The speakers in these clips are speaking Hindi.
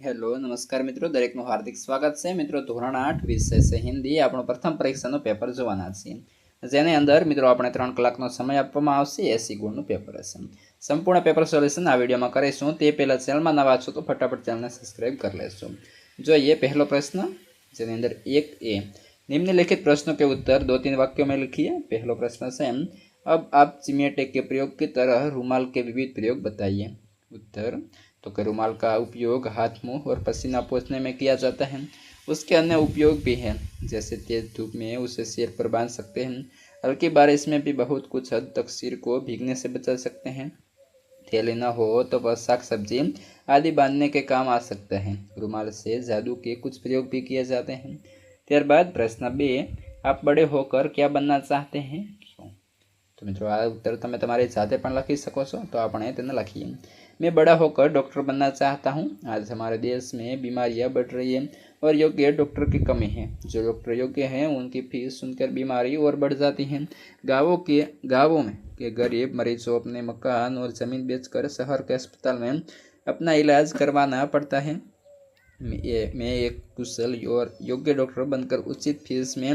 हेलो नमस्कार मित्रों, दरेकનું हार्दिक स्वागत है। मित्रों ધોરણ 8 વિષય છે હિન્દી આપણો પ્રથમ પરીક્ષાનો પેપર જોવાના છીએ, જેની અંદર મિત્રો આપણે 3 કલાકનો સમય આપવામાં આવશે। 80 ગુણનું પેપર હશે। સંપૂર્ણ પેપર સોલ્યુશન આ વિડીયોમાં કરીશું। તે પહેલા ચેનલમાં નવા છો તો ફટાફટ ચેનલને સબસ્ક્રાઇબ કરી લેશો। જોઈએ પહેલો प्रश्न, જેની અંદર 1A निम्नलिखित प्रश्नों के उत्तर 2-3 वाक्यों में लिखिए। पहला प्रश्न है, अब आप चिमटे के प्रयोग की तरह रूमाल के विविध प्रयोग बताइए। उत्तर, तो कि रूमाल का उपयोग हाथ, मुंह और पसीना पोंछने में किया जाता है। उसके अन्य उपयोग भी हैं, जैसे तेज धूप में उसे सिर पर बांध सकते हैं। हल्की बारिश में भी बहुत कुछ हद तक सिर को भीगने से बचा सकते हैं। थैली न हो तो वह साग सब्जी आदि बांधने के काम आ सकता है। रूमाल से जादू के कुछ प्रयोग भी किए जाते हैं। ત્યારબાદ પ્રશ્ન 2, आप बड़े होकर क्या बनना चाहते हैं, क्यों? तो मित्रों आ उत्तर તમે તમારી જાતે પણ લખી શકો છો, તો આપણે તેને લખીએ। मैं बड़ा होकर डॉक्टर बनना चाहता हूँ। आज हमारे देश में बीमारियां बढ़ रही हैं और योग्य डॉक्टर की कमी है। जो डॉक्टर योग्य हैं उनकी फीस सुनकर बीमारी और बढ़ जाती है। गाँवों में के गरीब मरीजों अपने मकान और ज़मीन बेचकर शहर के अस्पताल में अपना इलाज करवाना पड़ता है। मैं एक कुशल और योग्य डॉक्टर बनकर उचित फीस में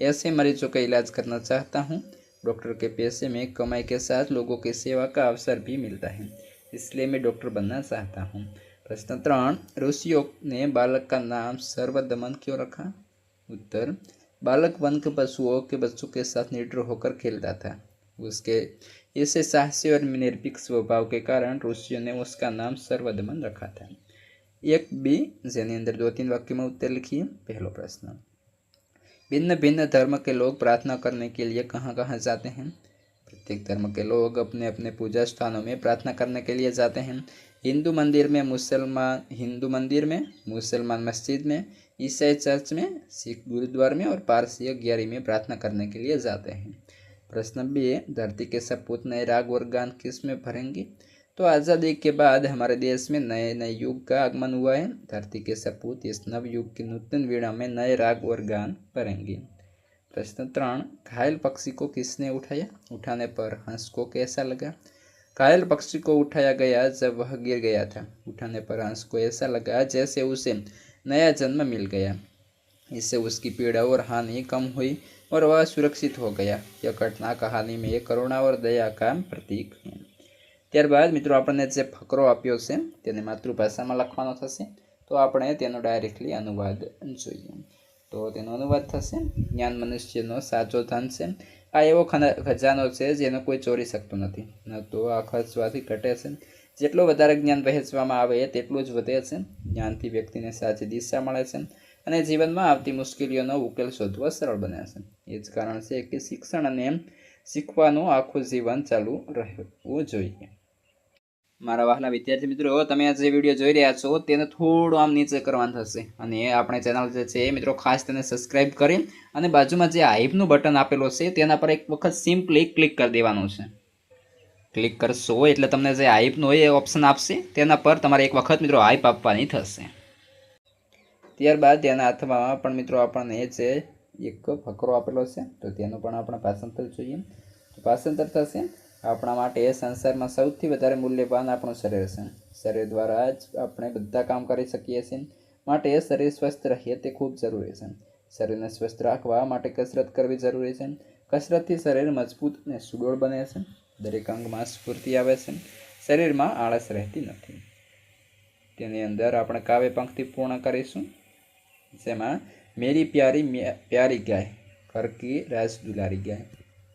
ऐसे मरीजों का इलाज करना चाहता हूँ। डॉक्टर के पैसे में कमाई के साथ लोगों की सेवा का अवसर भी मिलता है, इसलिए मैं डॉक्टर बनना चाहता हूँ। प्रश्न 3, ऋषियों ने बालक का नाम सर्वदमन क्यों रखा? उत्तर, बालक वन के पशुओं के बच्चों के साथ निडर होकर खेलता था। उसके ऐसे साहसी और निर्भीक स्वभाव के कारण ऋषियों ने उसका नाम सर्वदमन रखा था। 1B જેની અંદર 2-3 वाक्य में उत्तर लिखिए। पहला प्रश्न, भिन्न भिन्न धर्म के लोग प्रार्थना करने के लिए कहाँ कहाँ जाते हैं? प्रत्येक धर्म के लोग अपने अपने पूजा स्थानों में प्रार्थना करने के लिए जाते हैं। हिंदू मंदिर में, मुसलमान मस्जिद में, ईसाई चर्च में, सिख गुरुद्वार में और पारसी अग्यारी में प्रार्थना करने के लिए जाते हैं। प्रश्न 2, धरती के सपूत नए राग और गान किस में भरेंगे? तो आज़ादी के बाद हमारे देश में नए नए युग का आगमन हुआ है। धरती के सपूत इस नव युग की नूतन वीणा में नए राग और गान भरेंगे। प्रश्न 3, घायल पक्षी को किसने उठाया? उठाने पर हंस को कैसा लगा? घायल पक्षी को उठाया गया जब वह गिर गया था। उठाने पर हंस को ऐसा लगा जैसे उसे नया जन्म मिल गया। इससे उसकी पीड़ा और हानि कम हुई और वह सुरक्षित हो गया। यह घटना कहानी में करुणा और दया का प्रतीक है। ત્યારબાદ મિત્રો આપણને જે ફકરો આપ્યો છે તેને માતૃભાષામાં લખવાનો થશે, તો આપણે તેનો ડાયરેક્ટલી અનુવાદ જોઈએ। તો તેનો અનુવાદ થશે, જ્ઞાન મનુષ્યનો સાચો ધન છે। આ એવો ખજાનો છે જેનો કોઈ ચોરી શકતો નથી, ન તો આ ખર્ચવાથી ઘટે છે। જેટલું વધારે જ્ઞાન વહેંચવામાં આવે તેટલું જ વધે છે। જ્ઞાનથી વ્યક્તિને સાચી દિશા મળે છે અને જીવનમાં આવતી મુશ્કેલીઓનો ઉકેલ શોધવો સરળ બને છે। એ જ કારણ છે કે શિક્ષણ અને શીખવાનું આખું જીવન ચાલુ રહેવું જોઈએ। મારા વહાલા વિદ્યાર્થી મિત્રો, તમે આ જે વિડીયો જોઈ રહ્યા છો તેને થોડું આમ નીચે કરવાનું થશે અને આપણે ચેનલ જે છે મિત્રો ખાસ તેને સબસ્ક્રાઇબ કરી અને બાજુમાં જે હાઈપનું બટન આપેલું છે તેના પર એક વખત સિમ્પલી ક્લિક કરી દેવાનું છે। ક્લિક કરશો એટલે તમને જે હાઈપનું હોય એ ઓપ્શન આપશે, તેના પર તમારે એક વખત મિત્રો હાઈપ આપવાની થશે। ત્યારબાદ તેના હાથમાં પણ મિત્રો આપણને જે એક ફકરો આપેલો છે તો તેનું પણ આપણે ભાષાંતર જોઈએ। તો ભાષાંતર થશે, આપણા માટે સંસારમાં સૌથી વધારે મૂલ્યવાન આપણું શરીર છે। શરીર દ્વારા જ આપણે બધા કામ કરી શકીએ છીએ, માટે શરીર સ્વસ્થ રહે તે ખૂબ જરૂરી છે। શરીરને સ્વસ્થ રાખવા માટે કસરત કરવી જરૂરી છે। કસરતથી શરીર મજબૂત અને સુડોળ બને છે। દરેક અંગમાં સ્ફૂર્તિ આવે છે, શરીરમાં આળસ રહેતી નથી। તેની અંદર આપણે કાવ્ય પંક્તિ પૂર્ણ કરીશું, જેમાં મેરી પ્યારી ગાય ઘર की राज दुलारी गाय।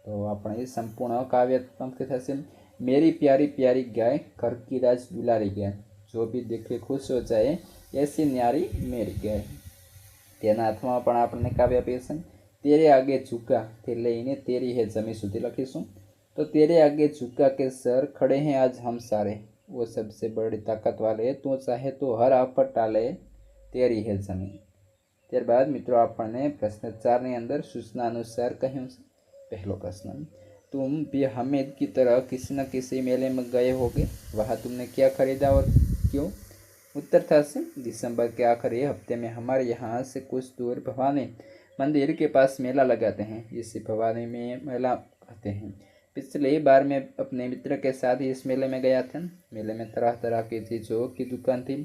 तो अपने संपूर्ण काव्य पंक्ति थशे, मेरी प्यारी प्यारी गाय घर की राज दुलारी गाय, जो भी देखे खुश हो जाए ऐसी न्यारी मेरी गाय। तेना हाथमां पण आपणे काव्य आपे छे, तेरे आगे झुका ते लईने तेरी है जमी सुधी लखीशुं। तो तेरे आगे झुका के सर खड़े हैं आज हम सारे, वो सबसे बड़ी ताकत वाले, तू चाहे तो हर आफत टाले तेरी है जमी। ત્યારબાદ મિત્રો આપણને પ્રશ્ન 4 ની અંદર સૂચના અનુસાર કહ્યું છે। पहला प्रश्न, तुम भी हामिद की तरह किसी न किसी मेले में गए होगे, वहाँ तुमने क्या खरीदा और क्यों? उत्तर था से, दिसंबर के आखिरी हफ्ते में हमारे यहाँ से कुछ दूर भवानी मंदिर के पास मेला लगाते हैं। इसी भवानी में मेला कहते हैं। पिछली बार मैं अपने मित्र के साथ इस मेले में गया था। मेले में तरह तरह की चीज़ों की दुकान थी।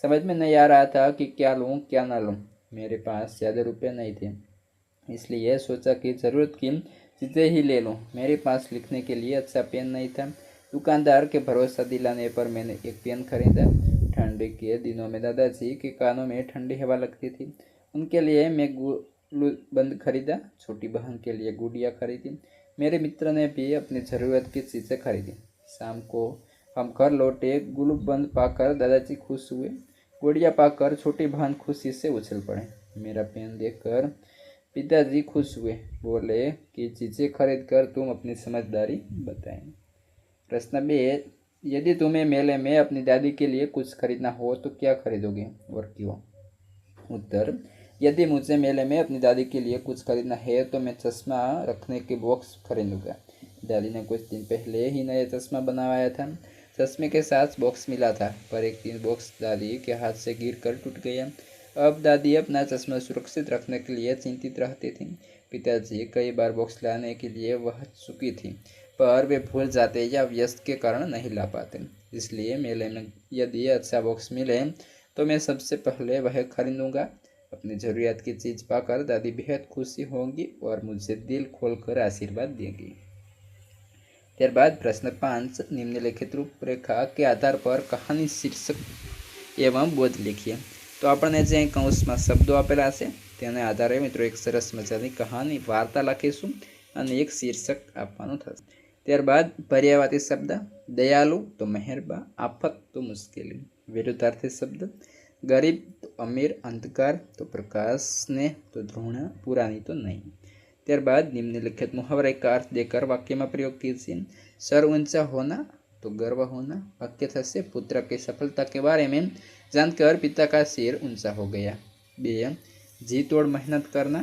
समझ में नहीं आ रहा था कि क्या लूँ क्या ना लूँ। मेरे पास ज़्यादा रुपये नहीं थे, इसलिए सोचा कि ज़रूरत की चीज़ें ही ले लूँ। मेरे पास लिखने के लिए अच्छा पेन नहीं था। दुकानदार के भरोसा दिलाने पर मैंने एक पेन खरीदा। ठंडी के दिनों में दादाजी के कानों में ठंडी हवा लगती थी। उनके लिए मैं बंद खरीदा। छोटी बहन के लिए गुड़िया खरीदी। मेरे मित्र ने भी अपनी ज़रूरत की चीज़ें खरीदी। शाम को हम घर लौटे। गुलूबंद पाकर दादाजी खुश हुए। गुड़िया पाकर छोटी बहन खुशी से उछल पड़े। मेरा पेन देखकर पिताजी खुश हुए। बोले कि चीज़ें खरीद कर तुम अपनी समझदारी बताएं। प्रश्न बी, यदि तुम्हें मेले में अपनी दादी के लिए कुछ खरीदना हो तो क्या खरीदोगे और क्यों? उत्तर, यदि मुझे मेले में अपनी दादी के लिए कुछ खरीदना है तो मैं चश्मा रखने के बॉक्स खरीदूंगा। दादी ने कुछ दिन पहले ही नया चश्मा बनवाया था। चश्मे के साथ बॉक्स मिला था, पर एक दिन बॉक्स दादी के हाथ से गिरकर टूट गया। अब दादी अपना चश्मा सुरक्षित रखने के लिए चिंतित रहती थी। पिताजी कई बार बॉक्स लाने के लिए वह चुकी थी, पर वे भूल जाते या व्यस्त के कारण नहीं ला पाते। इसलिए मेले में यदि अच्छा बॉक्स मिले तो मैं सबसे पहले वह खरीदूंगा। अपनी ज़रूरियात की चीज़ पाकर दादी बेहद खुशी होंगी और मुझे दिल खोलकर आशीर्वाद देंगी। ત્યારબાદ પ્રશ્ન 5, નિમ્નલિખિત રૂપરેખા के आधार पर कहानी शीर्षक एवं बोध लिखिए। तो આપણને જે કૌંસમાં શબ્દો આપેલા છે તેને આધારે મિત્રો એક સરસ મજાની કહાની વાર્તા લખીશું અને એક શીર્ષક આપવાનું થશે। ત્યારબાદ પર્યાયવાચી શબ્દ દયાળુ તો મહેરબાન, આફત તો મુશ્કેલી। વિરુદ્ધાર્થી શબ્દ गरीब तो अमीर, अंधकार तो प्रकाश, स्नेह तो ध्रुण, पुरानी तो नहीं। ત્યારબાદ निम्नलिखित मुहावरे का अर्थ देकर वाक्य में प्रयोग कीजिए। सर ऊंचा होना तो गर्व होना। वाक्य थશે पुत्र की सफलता के बारे में जानकर पिता का सिर ऊंचा हो गया। बे, जी तोड़ मेहनत करना,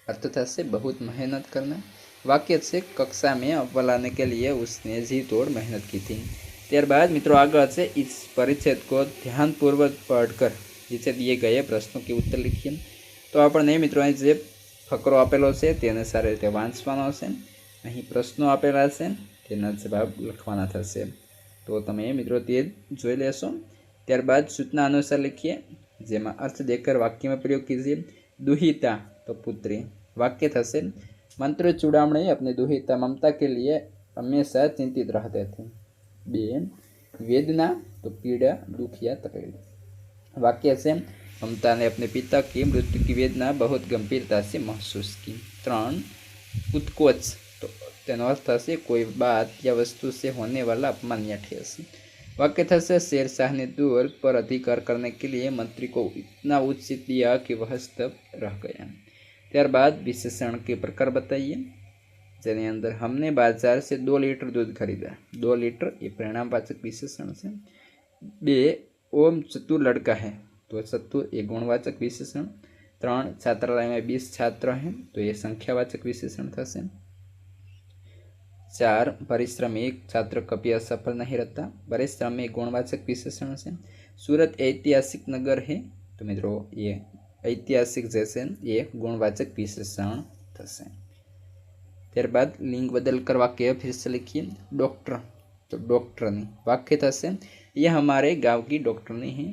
अर्थ थશે बहुत मेहनत करना। वाक्य से कक्षा में अव्वल आने के लिए उसने जी तोड़ मेहनत की थी। ત્યારબાદ મિત્રો આગળ છે इस परिच्छेद को ध्यानपूर्वक पढ़कर નીચે दिए गए प्रश्नों के उत्तर लिखिए। तो આપણને મિત્રો અહીં જે ફકરો આપેલો છે તેને સારી રીતે વાંચવાનો છે। અહીં પ્રશ્નો આપેલા છે તેના જવાબ લખવાના થશે। તો તમે મિત્રો તે જોઈ લેશો। ત્યારબાદ સૂચના અનુસાર लिखिए, જેમાં अर्थ देकर वाक्य में प्रयोग कीजिए। दुहिता तो पुत्री। वाक्य थશે मंत्र चूड़ामणी अपनी दुहिता ममता के लिए हमेशा चिंतित रहते थे। बे, वेदना तो पीड़ा, दुख या तकलीफ। वाक्य से ममता ने अपने पिता की मृत्यु की वेदना बहुत गंभीरता से महसूस की। 3, उत्कोच तो तेनो अर्थ थશે कोई बात या वस्तु से होने वाला अपमान या ठेस। वाक्य थશે शेरशाह ने दूर पर अधिकार करने के लिए मंत्री को इतना उचित दिया कि वह स्तब्ध रह गया। ત્યારબાદ विशेषण के प्रकार बताइए। જેની અંદર हमने बाजार से 2 लीटर दूध खरीदा। 2 लीटर ये परिणामवाचक विशेषण से। 2, ओम चतुर लड़का है तो चतुर ये गुणवाचक विशेषण। 3, छात्रालय में 20 छात्र हैं तो ये संख्यावाचक विशेषण थશે। 4, परिश्रमी छात्र कभी असफल नहीं रहता। परिश्रमी गुणवाचक विशेषण से। सूरत ऐतिहासिक नगर है तो मित्रों ये ऐतिहासिक जैसे ये गुणवाचक विशेषण थશે। ત્યારબાદ लिंग बदल कर वाक्य फिर से लिखिए। डॉक्टर तो डॉक्टरनी। वाक्य थશે यह हमारे गांव की डॉक्टरनी है।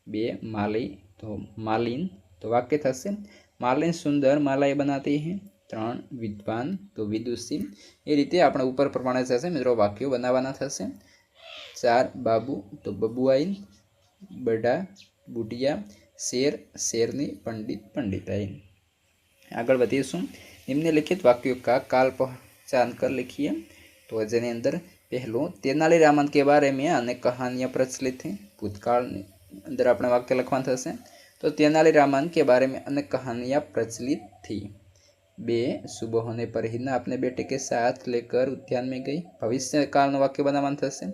2, माली तो मालिन तो वाक्य थશે मालिन सुंदर मालाएं बनाती हैं। 3, विद्वान तो विदुषी। ये रीते આપણે ઉપર પ્રમાણે થશે મિત્રો વાક્યો બનાવવાના થશે। 4, बाबू तो बबुआई, बड़ा बुढ़िया, शेर शेरनी, पंडित पंडिताई। આગળ વધીશું। निम्नलिखित वाक्यों का काल पहचान कर लिखिए। तो जेने अंदर पहलू तेनालीरामन के बारे में अनेक कहानियाँ प्रचलित हैं। भूतकाल अंदर अपने वाक्य लखवान थશે तो तेनालीरामन के बारे में अनेक कहानियाँ प्रचलित थी। 2, सुबह होने पर हिना अपने बेटे के साथ लेकर उद्यान में गई। भविष्य काल वाक्य बनावान थશે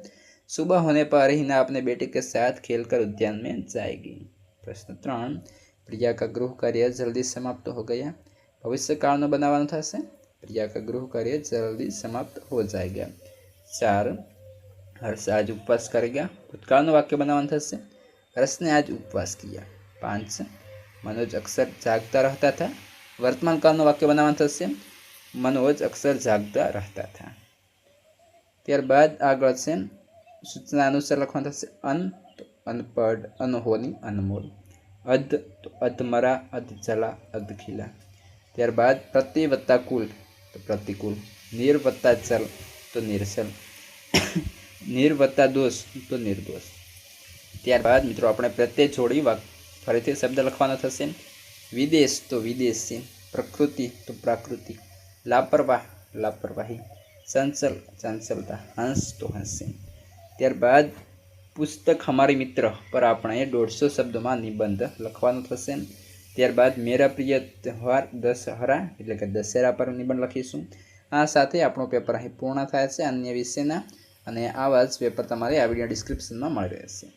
सुबह होने पर हिना अपने बेटे के साथ खेलकर उद्यान में जाएगी। प्रश्न 3, प्रिया का गृह कार्य जल्दी समाप्त हो गया। भविष्य काल बनावान थશે प्रिया का गृह कार्य जल्दी समाप्त हो जाएगा। 4, हर्ष आज उपवास करेगा। भूतकाल वाक्य बनावान थશે हर्ष ने आज उपवास किया। 5, मनोज अक्सर जागता रहता था। वर्तमान काल वाक्य बनावान थશે मनोज अक्सर जागता रहता था। ત્યારબાદ આગળ છે સૂચના અનુસાર લખવાનું થશે અન अनपढ़, अनहोनी, अनमोल। अध तो अधमरा, अधजला, अधखिला। त्यारबाद प्रति वत्ता कुल तो प्रतिकूल। निर वत्ता चल तो निरचल। निर वत्ता दोष तो निर्दोष। त्यारबाद मित्रों આપણે પ્રત્યય જોડી ફરીથી શબ્દ લખવાનો થશે। વિદેશ તો વિદેશી, પ્રકૃતિ તો પ્રાકૃતિક, લાપરવાહ લાપરવાહી, ચંચલ ચંચલતા, હંસ તો હંસી। ત્યારબાદ પુસ્તક हमारी મિત્ર પર આપણે 150 શબ્દોમાં નિબંધ લખવાનો થશે। ત્યારબાદ મેરા પ્રિય તહેવાર દશહરા એટલે કે દશેરા પર નિબંધ લખીશું। આ સાથે આપણું પેપર અહીં પૂર્ણ થાય છે અન્ય વિષયના, અને આવા જ પેપર તમારે આ વિડીયો ડિસ્ક્રિપ્શનમાં મળી રહેશે।